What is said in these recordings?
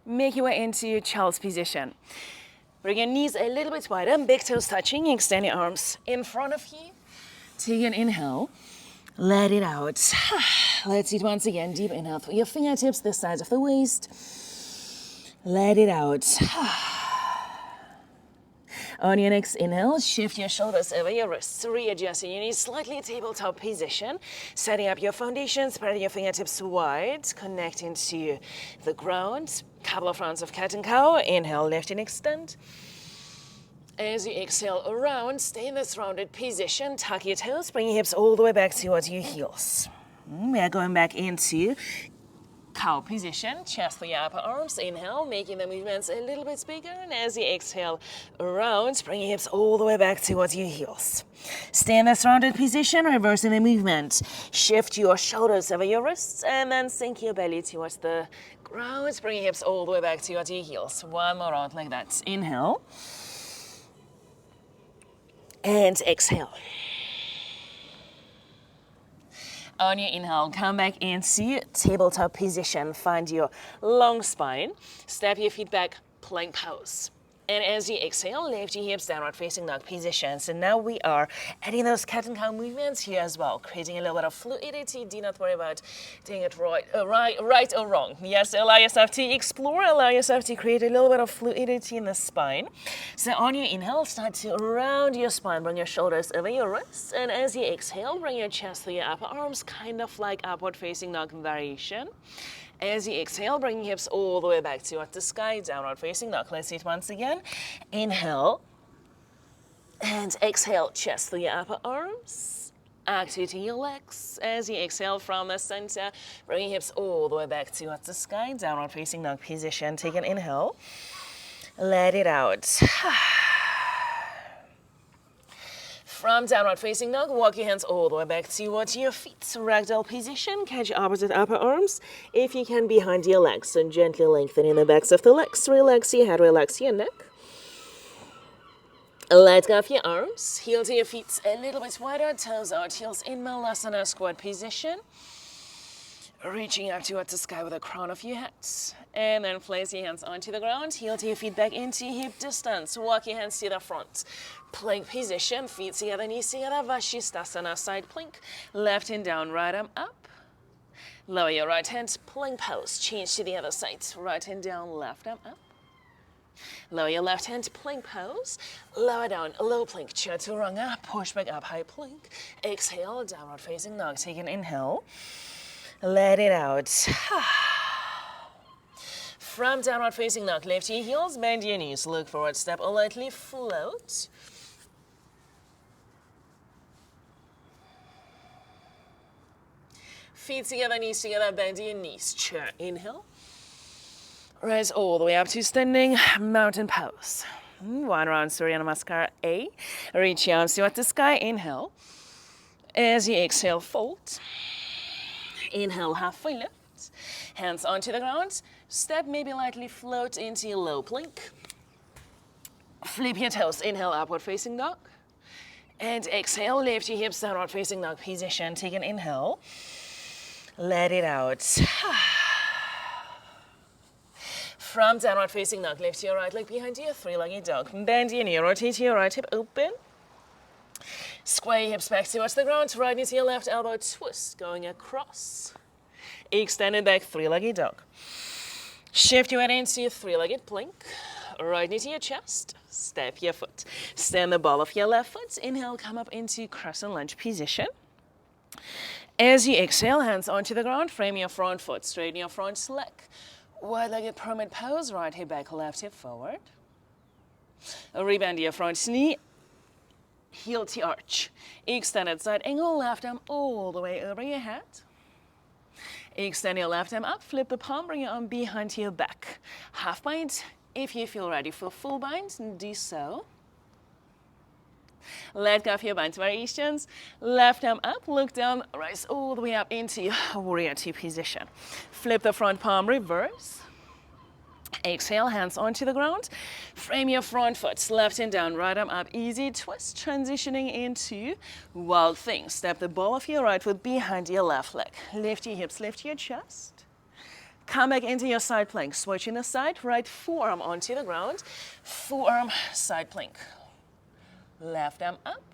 Make your way into child's position. Bring your knees a little bit wider, big toes touching, extend your arms in front of you. Take an inhale, let it out. Let's do it once again, deep inhale through your fingertips, the sides of the waist. Let it out. On your next inhale, shift your shoulders over your wrists, readjusting your knees slightly, tabletop position. Setting up your foundation, spreading your fingertips wide, connecting to the ground. Couple of rounds of cat and cow. Inhale, lift and extend. As you exhale around, stay in this rounded position. Tuck your toes, bring your hips all the way back towards your heels. We are going back into cow position, chest for your upper arms. Inhale, making the movements a little bit bigger. And as you exhale around, bring your hips all the way back towards your heels. Stay in this rounded position, reversing the movement. Shift your shoulders over your wrists and then sink your belly towards the ground. Bring your hips all the way back towards your heels. One more round like that. Inhale. And exhale. On your inhale, come back into tabletop position. Find your long spine. Step your feet back, plank pose. And as you exhale, lift your hips, downward facing dog position. So now we are adding those cat and cow movements here as well, creating a little bit of fluidity. Do not worry about doing it right or wrong. Yes, allow yourself to explore, allow yourself to create a little bit of fluidity in the spine. So on your inhale, start to round your spine, bring your shoulders over your wrists. And as you exhale, bring your chest through your upper arms, kind of like upward facing dog variation. As you exhale, bring your hips all the way back towards the sky, downward facing dog. Let's do it once again. Inhale. And exhale, chest through your upper arms. Activating your legs. As you exhale from the center, bring your hips all the way back towards the sky, downward facing dog position. Take an inhale. Let it out. From downward facing dog, walk your hands all the way back towards your feet. Ragdoll position, catch your opposite upper arms. If you can, behind your legs, and gently lengthening the backs of the legs. Relax your head, relax your neck. Let go of your arms. Heel to your feet a little bit wider, toes out, heels in, Malasana squat position. Reaching up towards the sky with the crown of your head. And then place your hands onto the ground, heel to your feet back into hip distance. Walk your hands to the front. Plank position, feet together, knees together, Vashisthasana, side plank. Left hand down, right arm up. Lower your right hand, plank pose. Change to the other side. Right hand down, left arm up. Lower your left hand, plank pose. Lower down, low plank, chaturanga. Push back up, high plank. Exhale, downward facing dog. Take an inhale. Let it out. From downward facing dog, lift your heels, bend your knees, look forward, step or lightly float. Feet together, knees together, bend your knees. Chair, inhale. Rise all the way up to standing mountain pose. One round, Surya Namaskar A. Reach your arms towards the sky, inhale. As you exhale, fold. Inhale, halfway lift. Hands onto the ground. Step, maybe lightly float into low plank. Flip your toes. Inhale, upward facing dog. And exhale, lift your hips, downward facing dog position. Take an inhale. Let it out. From downward facing dog, lift your right leg behind you, three-legged dog. Bend your knee, rotate your right hip open. Square your hips back towards the ground, right knee to your left elbow, twist, going across. Extended back, three-legged dog. Shift your head into your three-legged plank. Right knee to your chest, step your foot. Stand the ball of your left foot. Inhale, come up into crescent lunge position. As you exhale, hands onto the ground, frame your front foot, straighten your front leg. Wide-legged pyramid pose, right hip back, left hip forward. Rebend your front knee. Heel to arch. Extended side angle, left arm all the way over your head. Extend your left arm up, flip the palm, bring your arm behind your back. Half bind. If you feel ready for full bind, do so. Let go of your bind variations. Left arm up, look down, rise all the way up into warrior two position. Flip the front palm, reverse. Exhale, hands onto the ground. Frame your front foot, left hand down, right arm up, easy twist, transitioning into wild thing. Step the ball of your right foot behind your left leg. Lift your hips, lift your chest. Come back into your side plank. Switching the side, right forearm onto the ground. Forearm, side plank. Left arm up.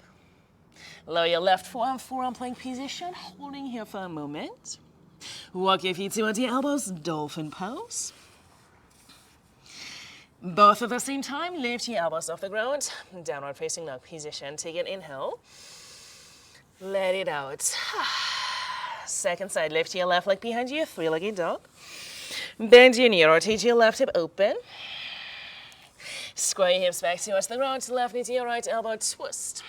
Lower your left forearm, forearm plank position. Holding here for a moment. Walk your feet towards your elbows, dolphin pose. Both at the same time, lift your elbows off the ground. Downward facing dog position. Take an inhale. Let it out. Second side, lift your left leg behind you, three-legged dog. Bend your knee, rotate your left hip open. Square your hips back towards the ground, left knee to your right elbow, twist.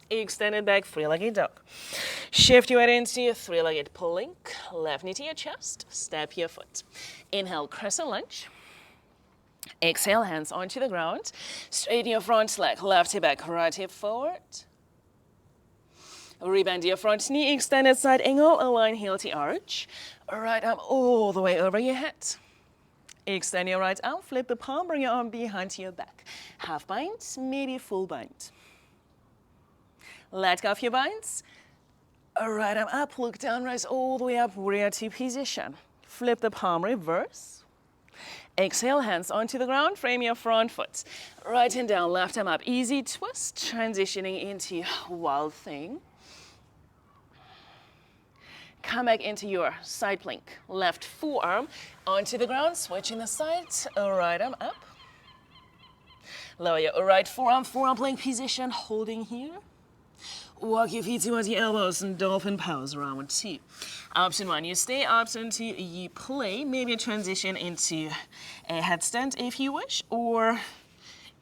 Extended back, three-legged dog. Shift your weight into your three-legged plank, left knee to your chest, step your foot. Inhale, crescent lunge. Exhale, hands onto the ground. Straighten your front leg, left hip back, right hip forward. Rebend your front knee, extended side angle, align heel to arch. Right arm all the way over your head. Extend your right arm, flip the palm, bring your arm behind your back. Half bind, maybe full bind. Let go of your binds. Right arm up, look down, rise all the way up, warrior two position. Flip the palm, reverse. Exhale, hands onto the ground, frame your front foot. Right hand down, left arm up, easy twist, transitioning into wild thing. Come back into your side plank. Left forearm onto the ground, switching the sides, right arm up. Lower your right forearm, forearm plank position, holding here. Walk your feet towards your elbows and dolphin pose, round two. Option one, you stay. Option two, you play. Maybe a transition into a headstand if you wish, or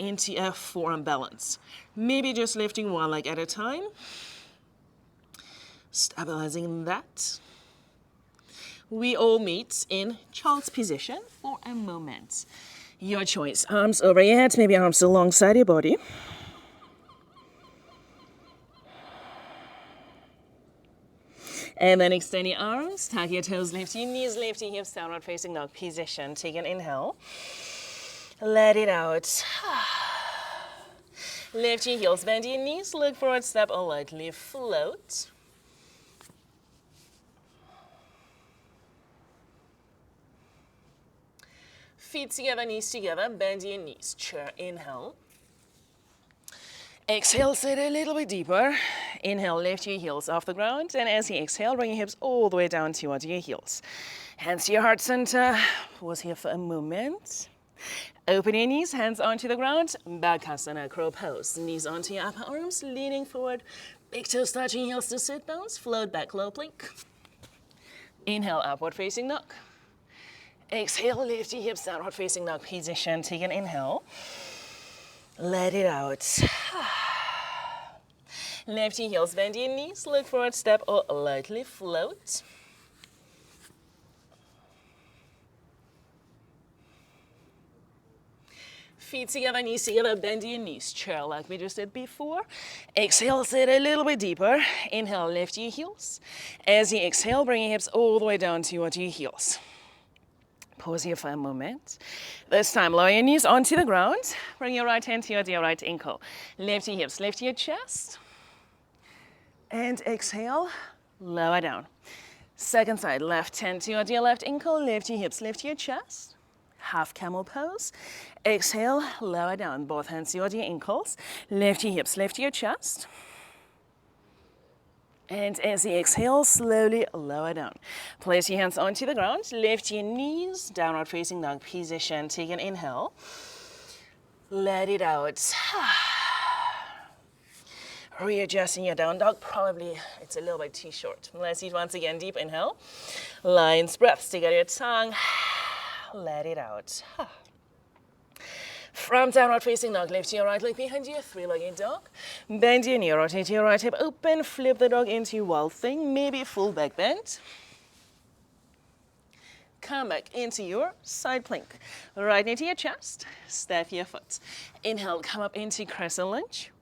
into a forearm balance. Maybe just lifting one leg at a time. Stabilizing that. We all meet in child's position for a moment. Your choice. Arms over your head, maybe arms alongside your body. And then extend your arms, tuck your toes, lift your knees, lift your hips, downward facing dog position. Take an inhale. Let it out. Lift your heels, bend your knees, look forward, step or lightly float. Feet together, knees together, bend your knees. Chair, inhale. Exhale, sit a little bit deeper. Inhale, lift your heels off the ground. And as you exhale, bring your hips all the way down towards your heels. Hands to your heart center. Pause here for a moment. Open your knees, hands onto the ground. Bakasana, crow pose. Knees onto your upper arms, leaning forward. Big toes touching heels to sit bones. Float back, low plank. Inhale, upward facing dog. Exhale, lift your hips, downward facing dog position. Take an inhale. Let it out. Lift your heels, bend your knees, look forward, step or lightly float. Feet together, knees together, bend your knees. Chair like we just did before. Exhale, sit a little bit deeper. Inhale, lift your heels. As you exhale, bring your hips all the way down towards your heels. Pause here for a moment. This time, lower your knees onto the ground. Bring your right hand to your right ankle. Lift your hips, lift your chest. And exhale, lower down. Second side, left hand to your left ankle. Lift your hips, lift your chest. Half camel pose. Exhale, lower down. Both hands to your ankles. Lift your hips, lift your chest. And as you exhale, slowly lower down. Place your hands onto the ground. Lift your knees, downward facing dog position. Take an inhale. Let it out. Readjusting your down dog. Probably it's a little bit too short. Let's eat once again. Deep inhale. Lion's breath. Stick out your tongue. Let it out. From downward facing dog, lift your right leg behind you, three-legged dog. Bend your knee, rotate your right hip open, flip the dog into wild thing, maybe full back bend. Come back into your side plank. Right knee to your chest, step your foot. Inhale, come up into crescent lunge.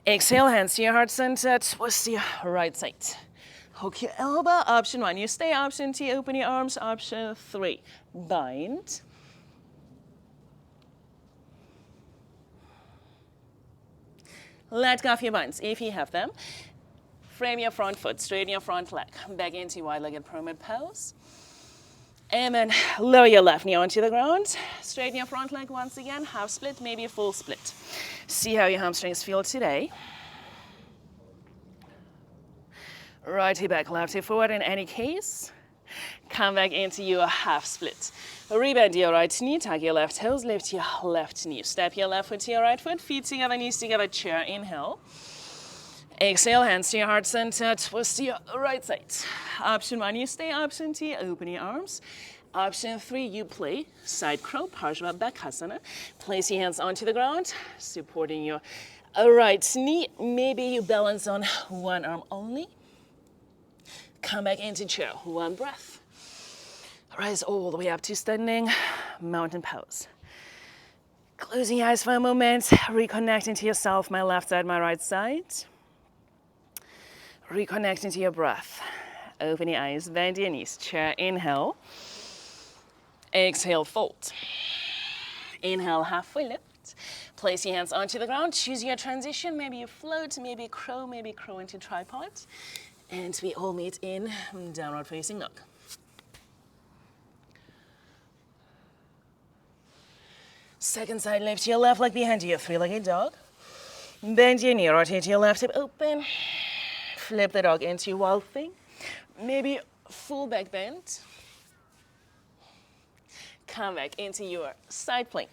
Exhale, hands to your heart center, twist your right side. Hook your elbow, option one. You stay, option two, open your arms, option three. Bind. Let go of your binds if you have them. Frame your front foot, straighten your front leg. Back into wide-legged pyramid pose. And then lower your left knee onto the ground. Straighten your front leg once again. Half split, maybe a full split. See how your hamstrings feel today. Right hip back, left hip forward in any case. Come back into your half split. Rebend your right knee, tuck your left toes, lift your left knee. Step your left foot to your right foot, feet together, knees together, chair, inhale. Exhale, hands to your heart center, twist to your right side. Option 1, you stay. Option 2, open your arms. Option 3, you play side crow, Parsvabhakasana. Place your hands onto the ground, supporting your right knee. Maybe you balance on one arm only. Come back into chair, one breath. Rise all the way up to standing mountain pose. Closing your eyes for a moment, reconnecting to yourself, my left side, my right side. Reconnecting to your breath. Open your eyes, bend your knees, chair, inhale. Exhale, fold. Inhale, halfway lift. Place your hands onto the ground, choose your transition. Maybe you float, maybe crow into tripod. And we all meet in downward facing dog. Second side, lift your left leg behind you, three-legged dog. Bend your knee, rotate your left hip open. Flip the dog into wild thing. Maybe full back bend. Come back into your side plank.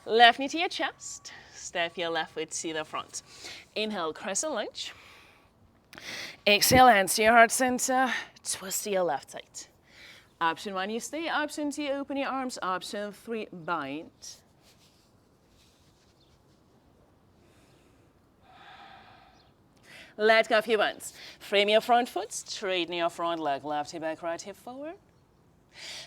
Left knee to your chest. Step your left foot to the front. Inhale, crescent lunge. Exhale, hands to your heart center. Twist to your left side. Option 1, you stay. Option 2, open your arms. Option 3, bind. Let go of your buns. Frame your front foot, straighten your front leg, left hip back, right hip forward.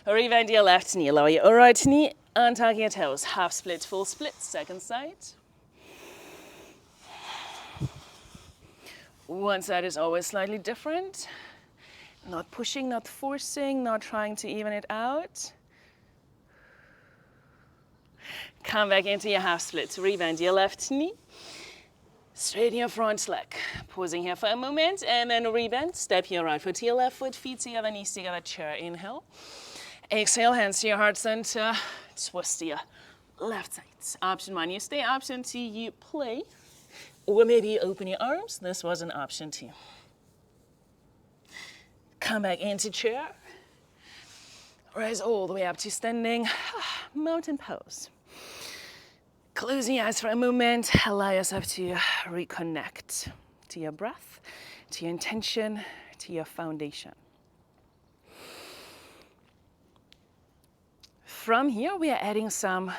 Rebend your left knee, lower your right knee, untuck your toes. Half split, full split, second side. One side is always slightly different. Not pushing, not forcing, not trying to even it out. Come back into your half split. Rebend your left knee. Straighten your front leg. Pausing here for a moment and then rebend. Step your right foot to your left foot, feet together, knees together, chair, inhale. Exhale, hands to your heart center. Twist to your left side. Option 1, you stay. Option 2, you play. Or maybe you open your arms. This was an option 2. Come back into chair. Rise all the way up to standing mountain pose. Closing your eyes for a moment, allow yourself to reconnect to your breath, to your intention, to your foundation. From here, we are adding some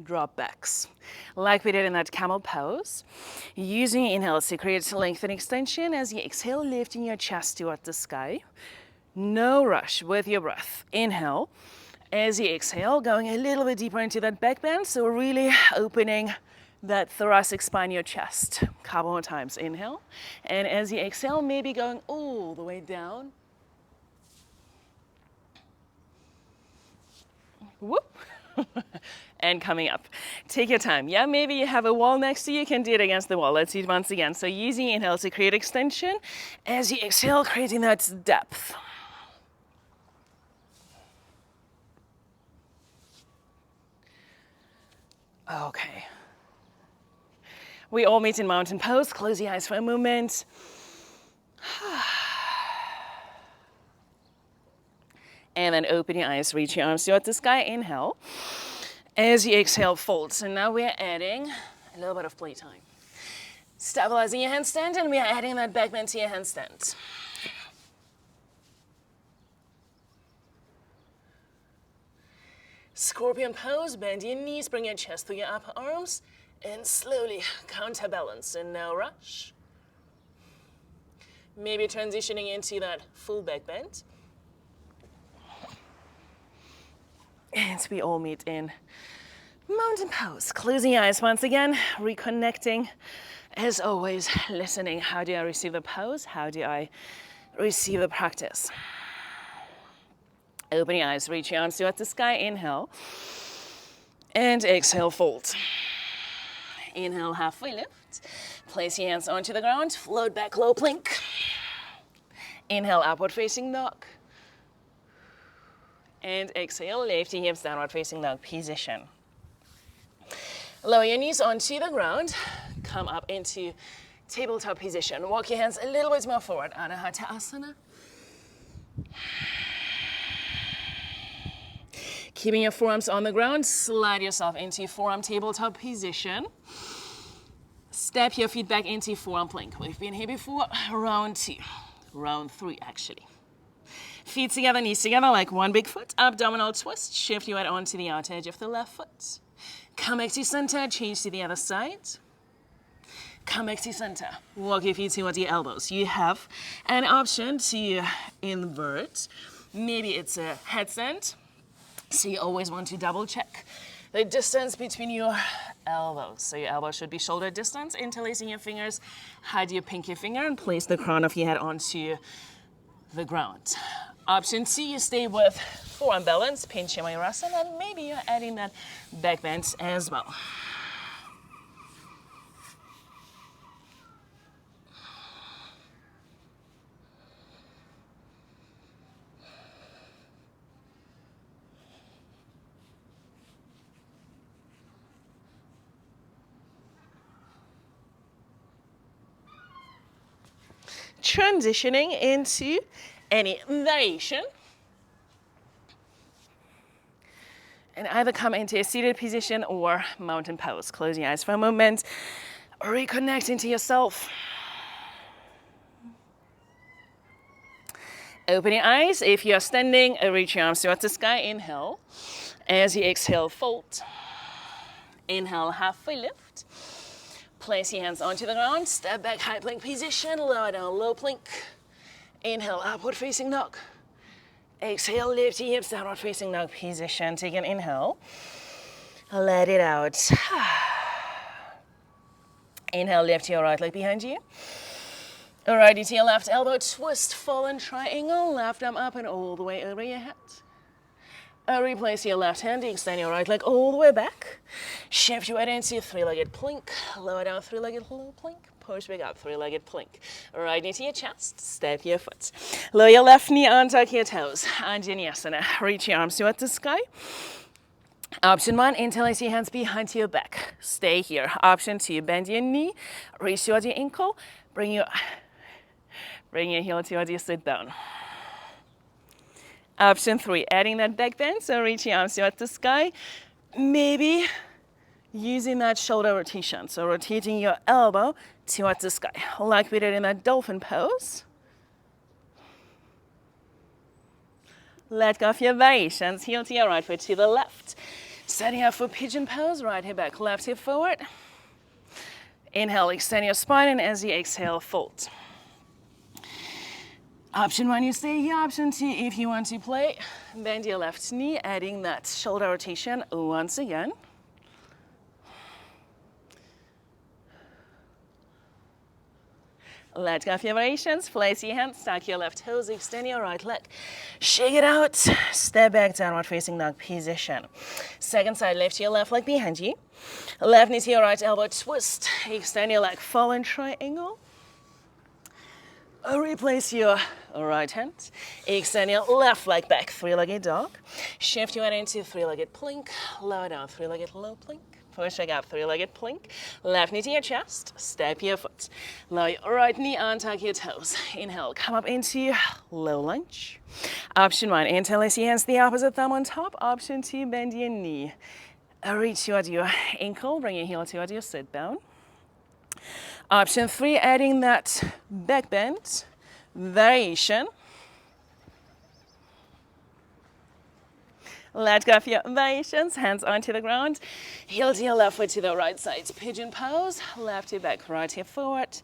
drop backs, like we did in that camel pose. Using your inhale to create length and extension. As you exhale, lifting your chest toward the sky. No rush with your breath. Inhale. As you exhale, going a little bit deeper into that back bend, so really opening that thoracic spine, your chest. Couple more times, inhale. And as you exhale, maybe going all the way down. Whoop. And coming up. Take your time. Yeah, maybe you have a wall next to you, you can do it against the wall. Let's do it once again. So using inhale to create extension. As you exhale, creating that depth. Okay. We all meet in mountain pose. Close your eyes for a moment. And then open your eyes, reach your arms toward the sky. Inhale. As you exhale, fold. So now we're adding a little bit of playtime. Stabilizing your handstand, and we are adding that back bend to your handstand. Scorpion pose, bend your knees, bring your chest through your upper arms, and slowly counterbalance, and no rush. Maybe transitioning into that full back bend. And we all meet in mountain pose. Closing your eyes once again, reconnecting. As always, listening. How do I receive the pose? How do I receive the practice? Open your eyes, reach your arms toward the sky. Inhale. And exhale, fold. Inhale, halfway lift. Place your hands onto the ground. Float back, low plank. Inhale, upward facing dog. And exhale, lift your hips, downward facing dog position. Lower your knees onto the ground. Come up into tabletop position. Walk your hands a little bit more forward. Anahata Asana. Keeping your forearms on the ground, slide yourself into forearm tabletop position. Step your feet back into forearm plank. We've been here before. Round 2. Round 3, actually. Feet together, knees together like one big foot. Abdominal twist. Shift your weight onto the outer edge of the left foot. Come back to center. Change to the other side. Come back to center. Walk your feet towards your elbows. You have an option to invert. Maybe it's a headstand. So you always want to double check the distance between your elbows. So your elbows should be shoulder distance. Interlacing your fingers, hide your pinky finger and place the crown of your head onto the ground. Option 2, you stay with forearm balance, Pincha Mayurasana, and maybe you're adding that back bend as well. Transitioning into any variation. And either come into a seated position or mountain pose. Close your eyes for a moment. Reconnect into yourself. Open your eyes. If you're standing, reach your arms towards the sky. Inhale. As you exhale, fold. Inhale, halfway lift. Place your hands onto the ground, step back, high plank position, lower down, low plank. Inhale, upward facing dog. Exhale, lift your hips, downward facing dog position. Take an inhale, let it out. Inhale, lift your right leg behind you. Alrighty, to your left elbow, twist, fallen triangle, left arm up and all the way over your head. Replace your left hand, extend your right leg all the way back. Shift your weight into three-legged plank. Lower down, three-legged low plank. Push back up, three-legged plank. Right knee to your chest, step your foot. Lower your left knee, untuck your toes. Anjaneyasana. Reach your arms towards the sky. Option 1, interlace your hands behind your back. Stay here. Option 2, bend your knee, reach towards your ankle. Bring your heel towards your sit down. Option 3, adding that back bend, so reach your arms towards the sky. Maybe using that shoulder rotation, so rotating your elbow towards the sky, like we did in that dolphin pose. Let go of your variations, heel to your right foot to the left. Setting up for pigeon pose, right hip back, left hip forward. Inhale, extend your spine, and as you exhale, fold. Option 1, you stay here. Option 2, if you want to play, bend your left knee, adding that shoulder rotation once again. Let go of your variations. Place your hands, stack your left toes, extend your right leg. Shake it out. Step back, downward facing dog position. Second side, lift your left leg behind you. Left knee to your right elbow, twist. Extend your leg, fallen triangle. Replace your right hand. Extend your left leg back, three-legged dog. Shift your head into three-legged plank. Lower down, three-legged low plank. Push back up, three-legged plank. Left knee to your chest. Step your foot. Lower your right knee, untuck your toes. Inhale, come up into low lunge. Option 1, interlace your hands, the opposite thumb on top. Option 2, bend your knee. Reach towards your ankle, bring your heel towards your sit down. Option 3, adding that back bend variation. Let go of your variations, hands onto the ground, heel to your left foot to the right side. Pigeon pose, left hip back, right hip forward.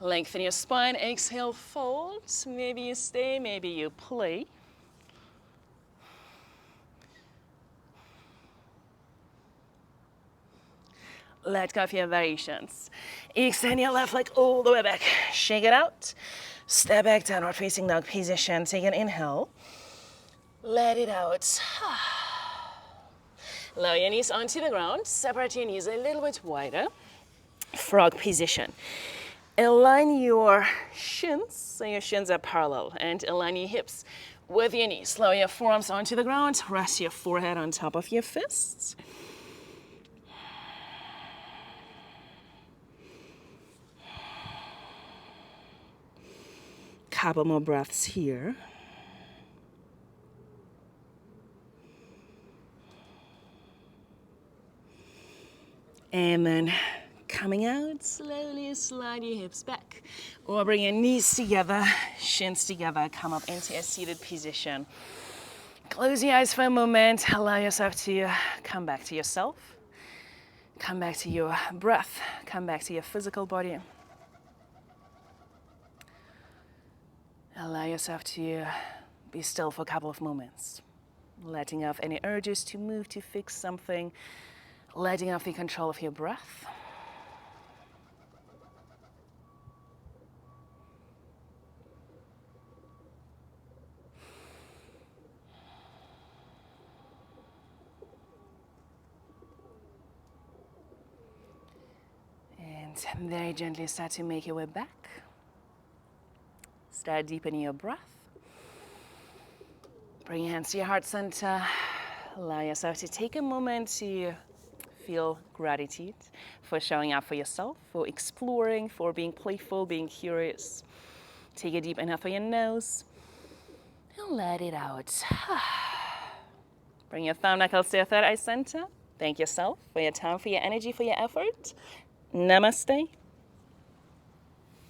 Lengthen your spine, exhale, fold. Maybe you stay, maybe you play. Let go of your variations. Extend your left leg all the way back. Shake it out. Step back, downward facing dog position. Take an inhale. Let it out. Lower your knees onto the ground. Separate your knees a little bit wider. Frog position. Align your shins so your shins are parallel, and align your hips With your knees, lower your forearms onto the ground, rest your forehead on top of your fists. Couple more breaths here. And then coming out, slowly slide your hips back. Or bring your knees together, shins together, come up into a seated position. Close your eyes for a moment, allow yourself to come back to yourself. Come back to your breath, come back to your physical body. Allow yourself to be still for a couple of moments, letting off any urges to move, to fix something, letting off the control of your breath. And very gently start to make your way back. Start deepening your breath. Bring your hands to your heart center. Allow yourself to take a moment to feel gratitude for showing up for yourself, for exploring, for being playful, being curious. Take a deep inhale through your nose and let it out. Bring your thumb knuckles to your third eye center. Thank yourself for your time, for your energy, for your effort. Namaste.